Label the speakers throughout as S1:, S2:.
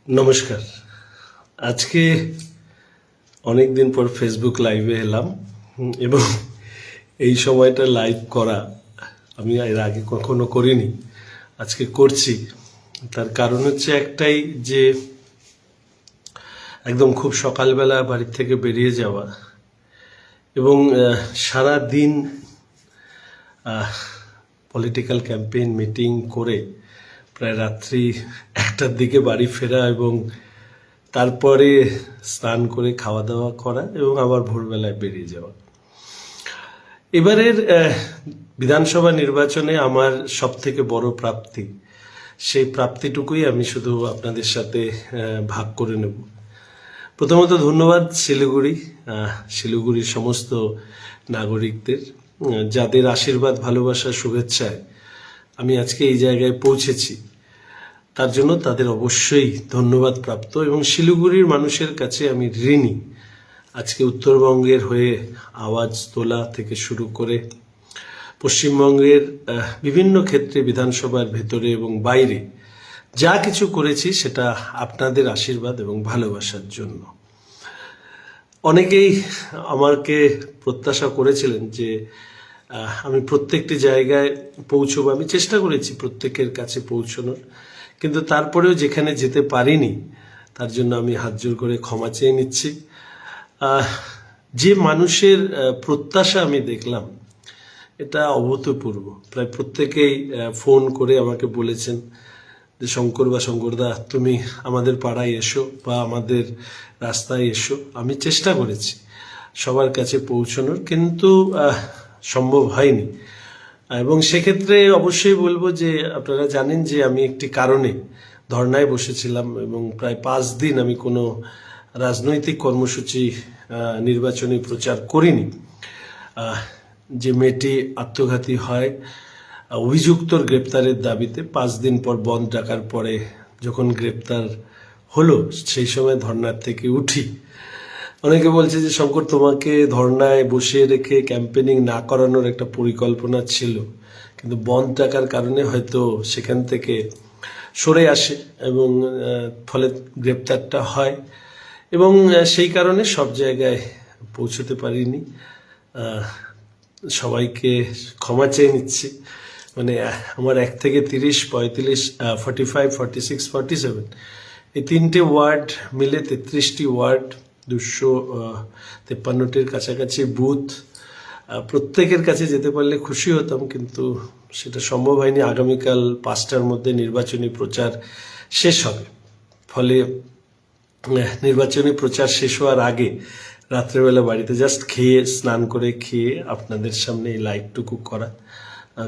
S1: নমস্কার। আজকে অনেক দিন পর ফেসবুক লাইভে এলাম এবং এই সময়টা লাইভ করা আমি এর আগে কখনো করিনি, আজকে করছি। তার কারণ হচ্ছে একটাই, যে একদম খুব সকালবেলা বাড়ি থেকে বেরিয়ে যাওয়া এবং সারা দিন পলিটিক্যাল ক্যাম্পেইন মিটিং করে প্রায় রাত্রি 1টার দিকে বাড়ি ফেরা এবং তারপরে স্নান করে খাওয়া দাওয়া করা এবং আবার ভোরবেলায় বেরিয়ে যাওয়া। এবারের বিধানসভা নির্বাচনে আমার সব থেকে বড় প্রাপ্তি, সেই প্রাপ্তিটুকুই আমি শুধু আপনাদের সাথে ভাগ করে নেব। প্রথমত ধন্যবাদ শিলিগুড়ির সমস্ত নাগরিকদের, যাদের আশীর্বাদ, ভালোবাসা, শুভেচ্ছায় আমি আজকে এই জায়গায় পৌঁছেছি। তার জন্য তাদের অবশ্যই ধন্যবাদ প্রাপ্ত এবং শিলিগুড়ির মানুষের কাছে আমি ঋণী। আজকে উত্তরবঙ্গের হয়ে আওয়াজ তোলা থেকে শুরু করে পশ্চিমবঙ্গের বিভিন্ন ক্ষেত্রে বিধানসভার ভেতরে এবং বাইরে যা কিছু করেছি সেটা আপনাদের আশীর্বাদ এবং ভালোবাসার জন্য। অনেকেই আমাকে প্রত্যাশা করেছিলেন যে আমি প্রত্যেকটি জায়গায় পৌঁছবো। আমি চেষ্টা করেছি প্রত্যেকের কাছে পৌঁছানোর, কিন্তু তারপরেও যেখানে যেতে পারিনি তার জন্য আমি হাত জোর করে ক্ষমা চেয়ে নিচ্ছি। যে মানুষের প্রত্যাশা আমি দেখলাম, এটা অভূতপূর্ব। প্রায় প্রত্যেকেই ফোন করে আমাকে বলেছেন যে শঙ্করদা তুমি আমাদের পাড়ায় এসো বা আমাদের রাস্তায় এসো। আমি চেষ্টা করেছি সবার কাছে পৌঁছানোর, কিন্তু সম্ভব হয়নি। এবং সেক্ষেত্রে অবশ্যই বলবো যে আপনারা জানেন যে আমি একটি কারণে ধর্নায় বসেছিলাম এবং প্রায় 5 দিন আমি কোনো রাজনৈতিক কর্মসূচি, নির্বাচনী প্রচার করিনি। যে মেয়েটি আত্মঘাতী হয় অভিযুক্তর গ্রেপ্তারের দাবিতে 5 দিন পর বন্ধ ডাকার পরে যখন গ্রেপ্তার হলো, সেই সময় ধর্নার থেকে উঠি। অনেকে বলছে যে শঙ্কর, তোমাকে ধর্নায় বসিয়ে রেখে ক্যাম্পেনিং না করানোর একটা পরিকল্পনা ছিল, কিন্তু বন্ধ ডাকার কারণে হয়তো সেখান থেকে সরে আসে এবং ফলে গ্রেপ্তারটা হয় এবং সেই কারণে সব জায়গায় পৌঁছতে পারিনি। সবাইকে ক্ষমা চেয়ে নিচ্ছি। মানে আমার 1 থেকে 30, 35, 45, 46, 47 এই 3টে ওয়ার্ড মিলে 33টি ওয়ার্ড, 253টির কাছাকাছি বুথ। প্রত্যেকের কাছে যেতে পারলে খুশি হতাম, কিন্তু সেটা সম্ভব হয়নি। আগামীকাল 5টার মধ্যে নির্বাচনী প্রচার শেষ হবে, ফলে নির্বাচনী প্রচার শেষ হওয়ার আগে রাত্রেবেলা বাড়িতে জাস্ট স্নান করে খেয়ে আপনাদের সামনে এই লাইভটুকু করা।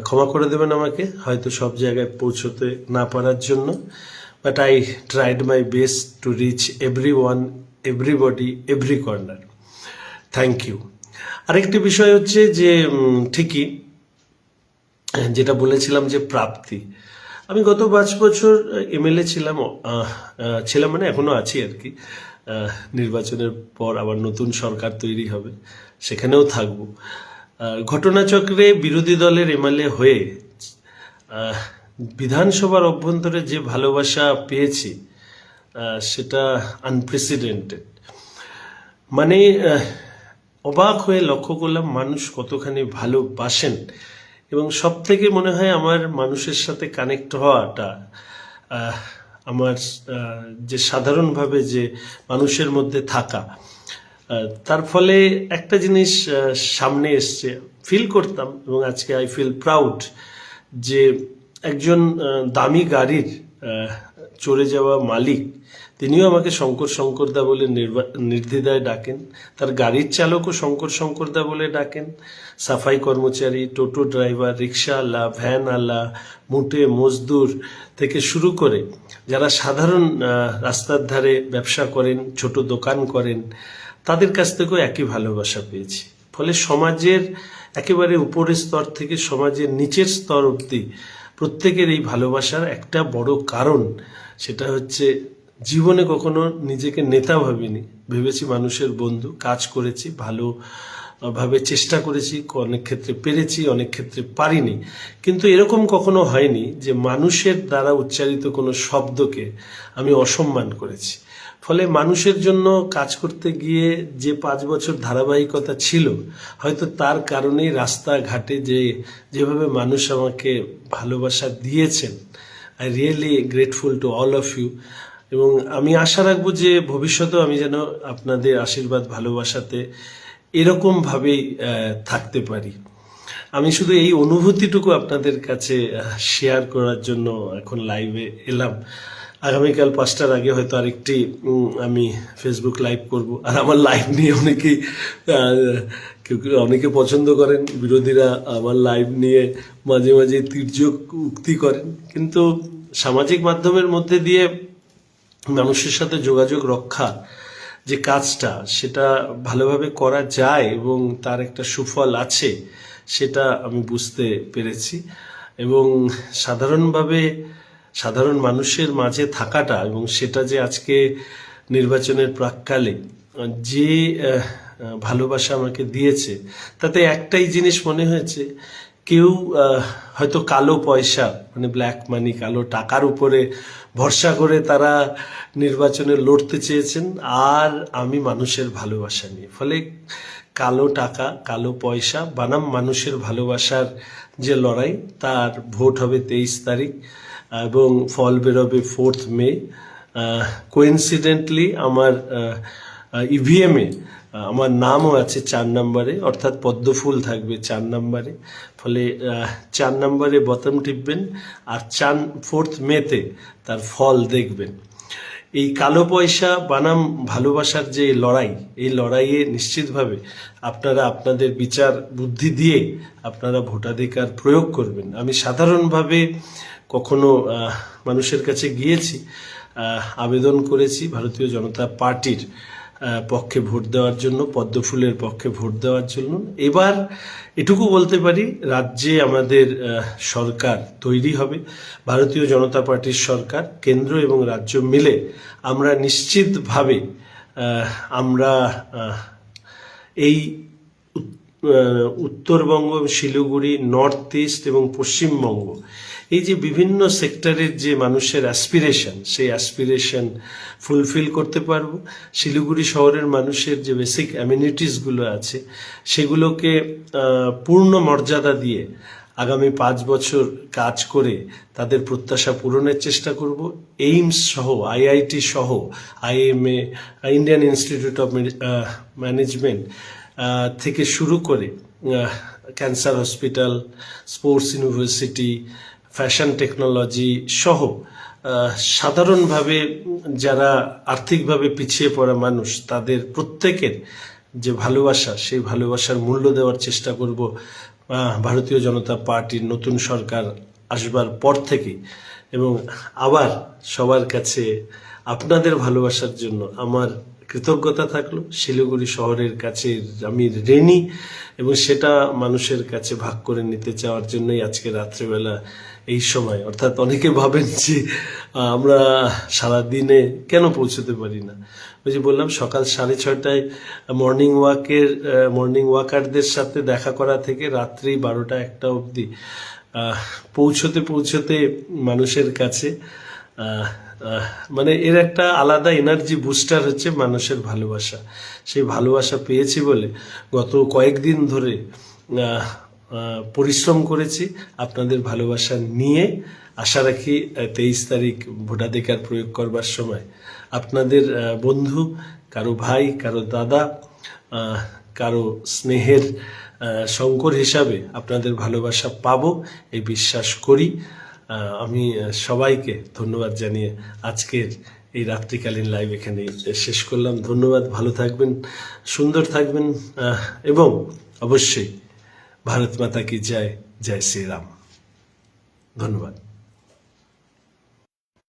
S1: ক্ষমা করে দেবেন আমাকে হয়তো সব জায়গায় পৌঁছতে না পারার জন্য, but I tried my best to reach everyone, everybody, every corner. Thank you. আরেকটি বিষয় হচ্ছে যে ঠিকই যেটা বলেছিলাম যে প্রাপ্তি, আমি গত 5 বছর এমএলএ ছিলাম, মানে এখনো আছি আর কি। নির্বাচনের পর আবার নতুন সরকার তৈরি হবে, সেখানেও থাকবো। ঘটনাচক্রে বিরোধী দলের এমএলএ হয়ে বিধানসভার অভ্যন্তরে যে ভালোবাসা পেয়েছি সেটা আনপ্রেসিডেন্টেড। মানে অবাক হয়ে লক্ষ্য করলাম মানুষ কতখানি ভালোবাসেন এবং সব থেকে মনে হয় আমার মানুষের সাথে কানেক্ট হওয়াটা, আমার যে সাধারণভাবে যে মানুষের মধ্যে থাকা, তার ফলে একটা জিনিস সামনে এসছে, ফিল করতাম এবং আজকে আই ফিল প্রাউড যে একজন দামি গাড়ির চড়ে যাওয়া মালিক, তিনিও আমাকে শঙ্করদা বলে নির্দ্বিধায় ডাকেন। তার গাড়ির চালকও শঙ্করদা বলে ডাকেন। সাফাই কর্মচারী, টোটো ড্রাইভার, রিক্সাওয়ালা, ভ্যানওয়ালা, মুটে মজদুর থেকে শুরু করে যারা সাধারণ রাস্তার ধারে ব্যবসা করেন, ছোট দোকান করেন, তাদের কাছ থেকেও একই ভালোবাসা পেয়েছি। ফলে সমাজের একেবারে উপরের স্তর থেকে সমাজের নিচের স্তর অবধি প্রত্যেকের এই ভালোবাসার একটা বড় কারণ, সেটা হচ্ছে জীবনে কখনো নিজেকে নেতা ভাবিনি, ভেবেছি মানুষের বন্ধু, কাজ করেছি, ভালো ভাবে চেষ্টা করেছি, অনেক ক্ষেত্রে পেরেছি, অনেক ক্ষেত্রে পারিনি, কিন্তু এরকম কখনো হয়নি যে মানুষের দ্বারা উচ্চারিত কোনো শব্দকে আমি অসম্মান করেছি। ফলে মানুষের জন্য কাজ করতে গিয়ে যে 5 বছর ধারাবাহিকতা ছিল, হয়তো তার কারণেই রাস্তাঘাটে যেভাবে মানুষ আমাকে ভালোবাসা দিয়েছেন, I really grateful to all of you. এবং আমি আশা রাখবো যে ভবিষ্যতেও আমি যেন আপনাদের আশীর্বাদ ভালোবাসাতে এরকমভাবেই থাকতে পারি। আমি শুধু এই অনুভূতিটুকু আপনাদের কাছে শেয়ার করার জন্য এখন লাইভে এলাম। আগামীকাল 5টার আগে হয়তো আরেকটি আমি ফেসবুক লাইভ করব। আর আমার লাইভ নিয়ে অনেকে পছন্দ করেন, বিরোধীরা আমার লাইভ নিয়ে মাঝে মাঝে তির্যক উক্তি করেন, কিন্তু সামাজিক মাধ্যমের মধ্যে দিয়ে মানুষের সাথে যোগাযোগ রক্ষা যে কাজটা, সেটা ভালোভাবে করা যায় এবং তার একটা সুফল আছে, সেটা আমি বুঝতে পেরেছি। এবং সাধারণ মানুষের মাঝে থাকাটা, এবং সেটা যে আজকে নির্বাচনের প্রাক্কালে যে ভালোবাসা আমাকে দিয়েছে, তাতে একটাই জিনিস মনে হয়েছে, কেউ হয়তো কালো পয়সা মানে ব্ল্যাক মানি, কালো টাকার উপরে ভরসা করে তারা নির্বাচনে লড়তে চেয়েছেন, আর আমি মানুষের ভালোবাসা নিয়ে। ফলে কালো টাকা, কালো পয়সা বানাম মানুষের ভালোবাসার যে লড়াই, তার ভোট হবে 23 তারিখ এবং ফল বেরোবে 4 মে। কোইন্সিডেন্টলি আমার ইভিএমে আমার নামও আছে 4 নম্বরে, অর্থাৎ পদ্মফুল থাকবে 4 নম্বরে। ফলে 4 নম্বরে বোতাম টিপবেন আর 4 মেতে তার ফল দেখবেন। এই কালো পয়সা বানাম ভালোবাসার যে লড়াই, এই লড়াইয়ে নিশ্চিতভাবে আপনারা আপনাদের বিচার বুদ্ধি দিয়ে আপনারা ভোটাধিকার প্রয়োগ করবেন। আমি সাধারণভাবে কখনো মানুষের কাছে গিয়েছি, আবেদন করেছি ভারতীয় জনতা পার্টির পক্ষে ভোট দেওয়ার জন্য, পদ্মফুলের পক্ষে ভোট দেওয়ার জন্য। এবার এটুকু বলতে পারি, রাজ্যে আমাদের সরকার তৈরি হবে, ভারতীয় জনতা পার্টির সরকার, কেন্দ্র এবং রাজ্য মিলে আমরা নিশ্চিতভাবে আমরা এই উত্তরবঙ্গ, শিলিগুড়ি, নর্থ ইস্ট এবং পশ্চিমবঙ্গ, এই যে বিভিন্ন সেক্টরের যে মানুষের অ্যাসপিরেশন, সেই অ্যাসপিরেশন ফুলফিল করতে পারবো। শিলিগুড়ি শহরের মানুষের যে বেসিক অ্যামিনিটিসগুলো আছে, সেগুলোকে পূর্ণ মর্যাদা দিয়ে আগামী 5 বছর কাজ করে তাদের প্রত্যাশা পূরণের চেষ্টা করব। এইমস সহ, আইআইটি সহ, IMA, Indian institute of management থেকে শুরু করে cancer hospital, sports university, fashion technology সহ সাধারণভাবে যারা আর্থিকভাবে পিছিয়ে পড়া মানুষ, তাদের প্রত্যেকের যে ভালোবাসা, সেই ভালোবাসার মূল্য দেওয়ার চেষ্টা করব ভারতীয় জনতা পার্টির নতুন সরকার আসবার পর থেকেই। এবং আবার সবার কাছে আপনাদের ভালোবাসার জন্য আমার কৃতজ্ঞতা থাকলো। শিলিগুড়ি শহরের কাছে আমি ঋণী, এবং সেটা মানুষের কাছে ভাগ করে নিতে চাওয়ার জন্যই আজকে রাত্রেবেলা এই সময়, অর্থাৎ অনেকে ভাবেন যে আমরা সারাদিনে কেন পৌঁছতে পারি না। ওই যে বললাম, সকাল 6:30টায় মর্নিং ওয়াকারদের সাথে দেখা করা থেকে রাত্রি 12টা-1টা অবধি পৌঁছতে মানুষের কাছে, মানে এর একটা আলাদা এনার্জি বুস্টার হচ্ছে মানুষের ভালোবাসা। সেই ভালোবাসা পেয়েছি বলে গত কয়েকদিন ধরে পরিশ্রম করেছি আপনাদের ভালোবাসা নিয়ে। আশা রাখি 23 তারিখ ভোটাধিকার প্রয়োগ করবার সময় আপনাদের বন্ধু, কারো ভাই, কারো দাদা, কারো স্নেহের শঙ্কর হিসাবে আপনাদের ভালোবাসা পাবো, এই বিশ্বাস করি। আমি সবাইকে ধন্যবাদ জানিয়ে আজকের এই রাত্রিকালীন লাইভ এখানে শেষ করলাম। ধন্যবাদ, ভালো থাকবেন, সুন্দর থাকবেন, এবং অবশ্যই ভারত মাতা কি জয়, জয় শ্রীরাম। ধন্যবাদ।